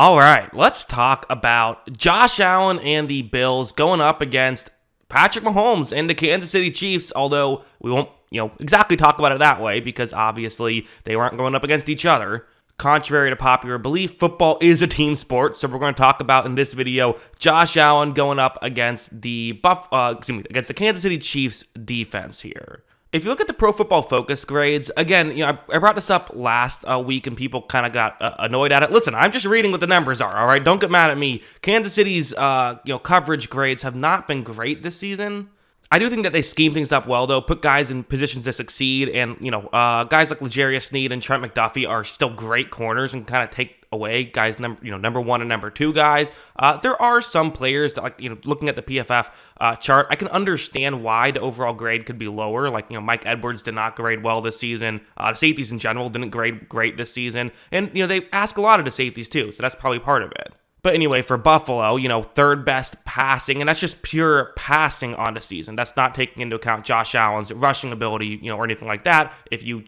All right, let's talk about Josh Allen and the Bills going up against Patrick Mahomes and the Kansas City Chiefs, although we won't, exactly talk about it that way because obviously they weren't going up against each other. Contrary to popular belief, football is a team sport, so we're going to talk about in this video Josh Allen going up against against the Kansas City Chiefs defense here. If you look at the Pro Football Focus grades, again, I brought this up last week and people kind of got annoyed at it. Listen, I'm just reading what the numbers are, all right? Don't get mad at me. Kansas City's coverage grades have not been great this season. I do think that they scheme things up well, though, put guys in positions to succeed, and, guys like L'Jarius Sneed and Trent McDuffie are still great corners and kind of take away guys, number one and number two guys. There are some players that, looking at the PFF chart, I can understand why the overall grade could be lower. Mike Edwards did not grade well this season. The safeties in general didn't grade great this season. And, they ask a lot of the safeties, too, so that's probably part of it. But anyway, for Buffalo, third best passing, and that's just pure passing on the season. That's not taking into account Josh Allen's rushing ability, or anything like that. If you,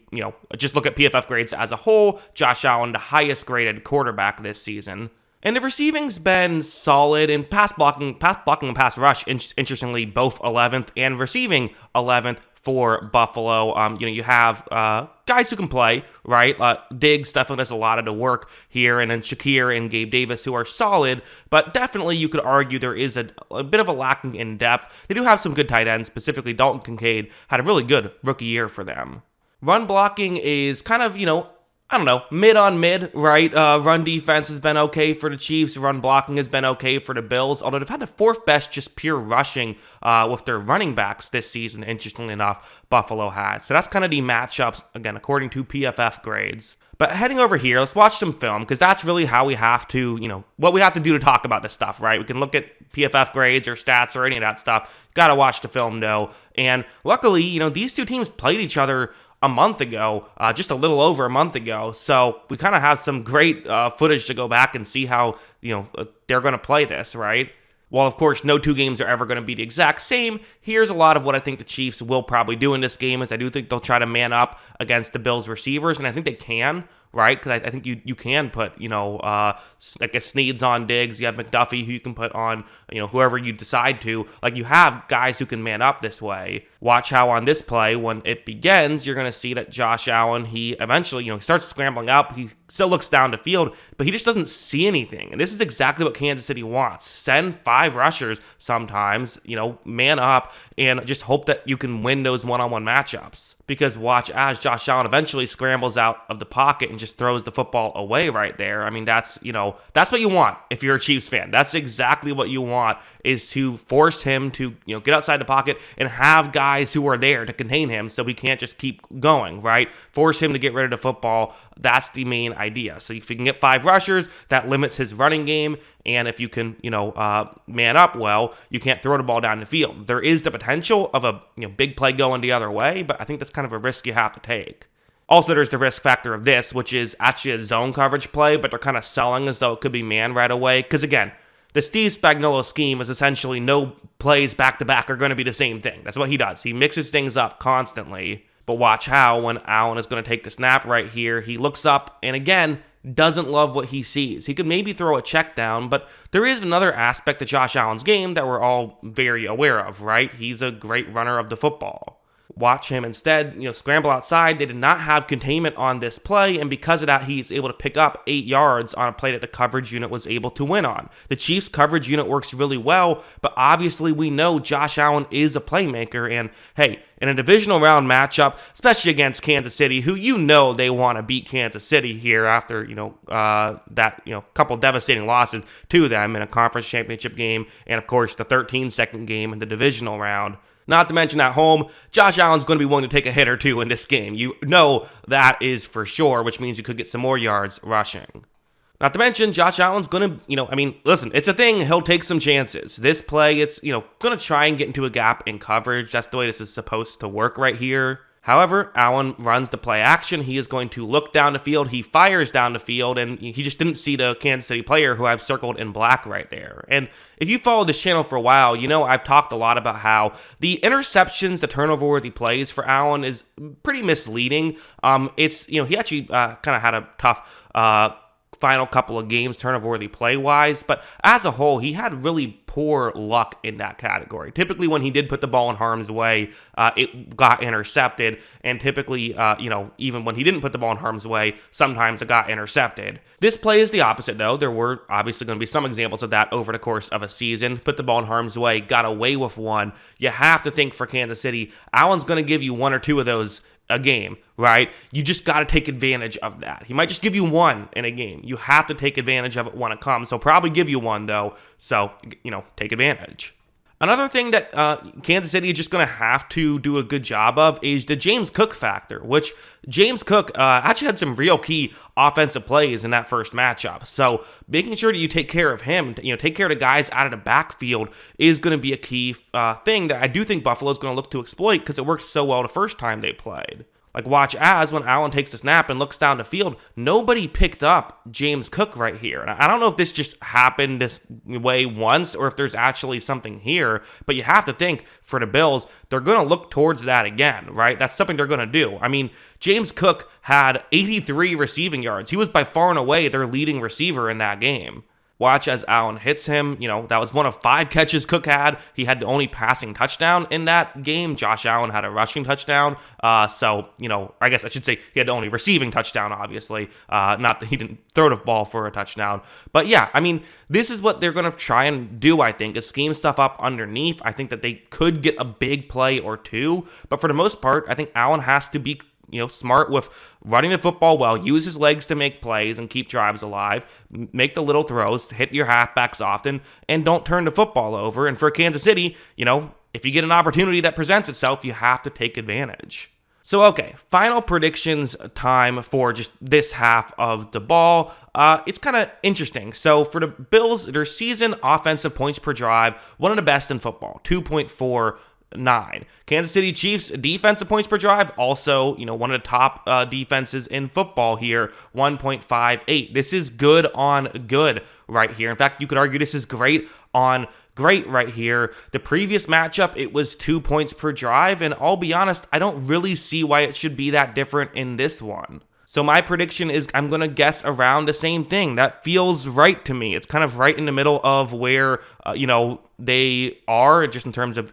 just look at PFF grades as a whole, Josh Allen, the highest graded quarterback this season. And the receiving's been solid, and pass blocking and pass rush, interestingly, both 11th, and receiving 11th for Buffalo. You have guys who can play, right? Diggs definitely does a lot of the work here, and then Shakir and Gabe Davis who are solid, but definitely you could argue there is a bit of a lacking in depth. They do have some good tight ends, specifically Dalton Kincaid had a really good rookie year for them. Run blocking is kind of, mid on mid, right? Run defense has been okay for the Chiefs. Run blocking has been okay for the Bills, although they've had the fourth best just pure rushing with their running backs this season, interestingly enough, Buffalo had. So that's kind of the matchups, again, according to PFF grades. But heading over here, let's watch some film, because that's really how we have to, what we have to do to talk about this stuff, right? We can look at PFF grades or stats or any of that stuff. Got to watch the film, though. And luckily, these two teams played each other a month ago, just a little over a month ago. So we kind of have some great footage to go back and see how, they're going to play this, right? While, of course, no two games are ever going to be the exact same, here's a lot of what I think the Chiefs will probably do in this game, is I do think they'll try to man up against the Bills receivers, and I think they can, right? Because I think you can put, if Sneed's on Diggs, you have McDuffie who you can put on, whoever you decide to. You have guys who can man up this way. Watch how on this play, when it begins, you're going to see that Josh Allen, he eventually, starts scrambling up. He still looks down the field, but he just doesn't see anything. And this is exactly what Kansas City wants. Send 5 rushers sometimes, man up, and just hope that you can win those one-on-one matchups. Because watch as Josh Allen eventually scrambles out of the pocket and just throws the football away right there. I mean, that's what you want if you're a Chiefs fan. That's exactly what you want, is to force him to, get outside the pocket and have guys who are there to contain him so he can't just keep going, right? Force him to get rid of the football. That's the main idea. So if you can get 5 rushers, that limits his running game. And if you can, man up well, you can't throw the ball down the field. There is the potential of a big play going the other way, but I think that's kind of a risk you have to take. Also, there's the risk factor of this, which is actually a zone coverage play, but they're kind of selling as though it could be man right away. Because again, the Steve Spagnuolo scheme is essentially no plays back-to-back are going to be the same thing. That's what he does. He mixes things up constantly. But watch how, when Allen is going to take the snap right here, he looks up and again, doesn't love what he sees. He could maybe throw a check down, but there is another aspect to Josh Allen's game that we're all very aware of, right? He's a great runner of the football. Watch him instead, scramble outside. They did not have containment on this play, and because of that, he's able to pick up 8 yards on a play that the coverage unit was able to win on. The Chiefs' coverage unit works really well, but obviously we know Josh Allen is a playmaker, and hey, in a divisional round matchup, especially against Kansas City, who they want to beat Kansas City here after, couple devastating losses to them in a conference championship game, and of course the 13-second game in the divisional round. Not to mention at home, Josh Allen's going to be willing to take a hit or two in this game. You know that is for sure, which means you could get some more yards rushing. Not to mention, Josh Allen's going to, listen, it's a thing. He'll take some chances. This play, it's, going to try and get into a gap in coverage. That's the way this is supposed to work right here. However, Allen runs the play action. He is going to look down the field. He fires down the field, and he just didn't see the Kansas City player who I've circled in black right there. And if you followed this channel for a while, I've talked a lot about how the interceptions, the turnover-worthy plays for Allen is pretty misleading. He actually kind of had a tough final couple of games turnover-worthy play-wise, but as a whole, he had really poor luck in that category. Typically, when he did put the ball in harm's way, it got intercepted, and typically, even when he didn't put the ball in harm's way, sometimes it got intercepted. This play is the opposite, though. There were obviously going to be some examples of that over the course of a season. Put the ball in harm's way, got away with one. You have to think for Kansas City, Allen's going to give you one or two of those a game, right? You just got to take advantage of that. He might just give you one in a game. You have to take advantage of it when it comes. So probably give you one, though. So, take advantage. Another thing that Kansas City is just going to have to do a good job of is the James Cook factor, which James Cook actually had some real key offensive plays in that first matchup. So making sure that you take care of him, take care of the guys out of the backfield is going to be a key thing that I do think Buffalo's going to look to exploit because it worked so well the first time they played. Like, watch as when Allen takes the snap and looks down the field, nobody picked up James Cook right here. And I don't know if this just happened this way once or if there's actually something here, but you have to think for the Bills, they're going to look towards that again, right? That's something they're going to do. I mean, James Cook had 83 receiving yards. He was by far and away their leading receiver in that game. Watch as Allen hits him. That was one of 5 catches Cook had. He had the only passing touchdown in that game. Josh Allen had a rushing touchdown. I guess I should say he had the only receiving touchdown, obviously. Not that he didn't throw the ball for a touchdown. But yeah, I mean, this is what they're going to try and do, I think, is scheme stuff up underneath. I think that they could get a big play or two. But for the most part, I think Allen has to be smart with running the football well, use his legs to make plays and keep drives alive, make the little throws, hit your halfbacks often, and don't turn the football over. And for Kansas City, if you get an opportunity that presents itself, you have to take advantage. So, okay, final predictions time for just this half of the ball. It's kind of interesting. So, for the Bills, their season offensive points per drive, one of the best in football, 2.49. Kansas City Chiefs defensive points per drive, also, one of the top defenses in football here, 1.58. This is good on good right here. In fact, you could argue this is great on great right here. The previous matchup, it was 2 points per drive, and I'll be honest, I don't really see why it should be that different in this one. So my prediction is I'm going to guess around the same thing. That feels right to me. It's kind of right in the middle of where, they are, just in terms of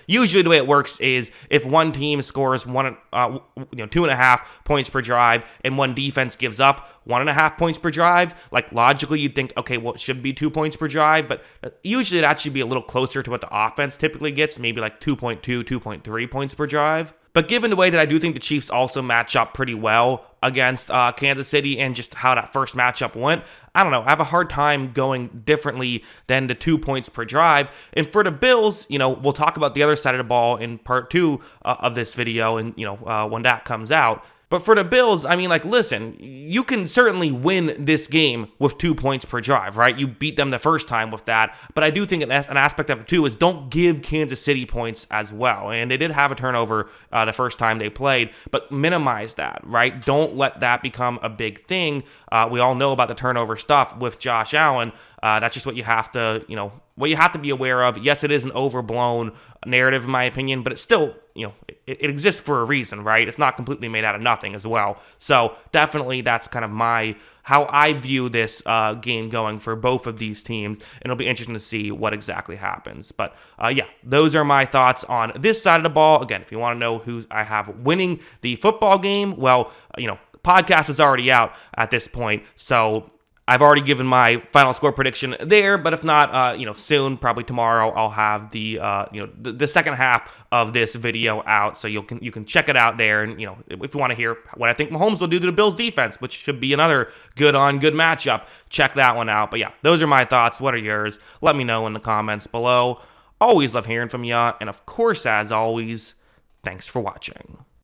usually the way it works is if one team scores 2.5 points per drive and one defense gives up 1.5 points per drive, like logically you'd think, okay, well, it should be 2 points per drive, but usually that should be a little closer to what the offense typically gets, maybe like 2.2, 2.3 points per drive. But given the way that I do think the Chiefs also match up pretty well against Kansas City and just how that first matchup went, I don't know. I have a hard time going differently than the 2 points per drive. And for the Bills, we'll talk about the other side of the ball in part 2 of this video and, when that comes out. But for the Bills, I mean, listen, you can certainly win this game with 2 points per drive, right? You beat them the first time with that. But I do think an aspect of it, too, is don't give Kansas City points as well. And they did have a turnover the first time they played, but minimize that, right? Don't let that become a big thing. We all know about the turnover stuff with Josh Allen. That's just what you have to, be aware of. Yes, it is an overblown narrative, in my opinion, but it's still, it exists for a reason, right? It's not completely made out of nothing as well. So definitely that's kind of how I view this game going for both of these teams, and it'll be interesting to see what exactly happens. But those are my thoughts on this side of the ball. Again, if you want to know who I have winning the football game, well, podcast is already out at this point, so I've already given my final score prediction there, but if not, soon, probably tomorrow, I'll have the the second half of this video out, so you can check it out there, and if you want to hear what I think Mahomes will do to the Bills defense, which should be another good matchup, check that one out. But yeah, those are my thoughts. What are yours? Let me know in the comments below. Always love hearing from you, and of course, as always, thanks for watching.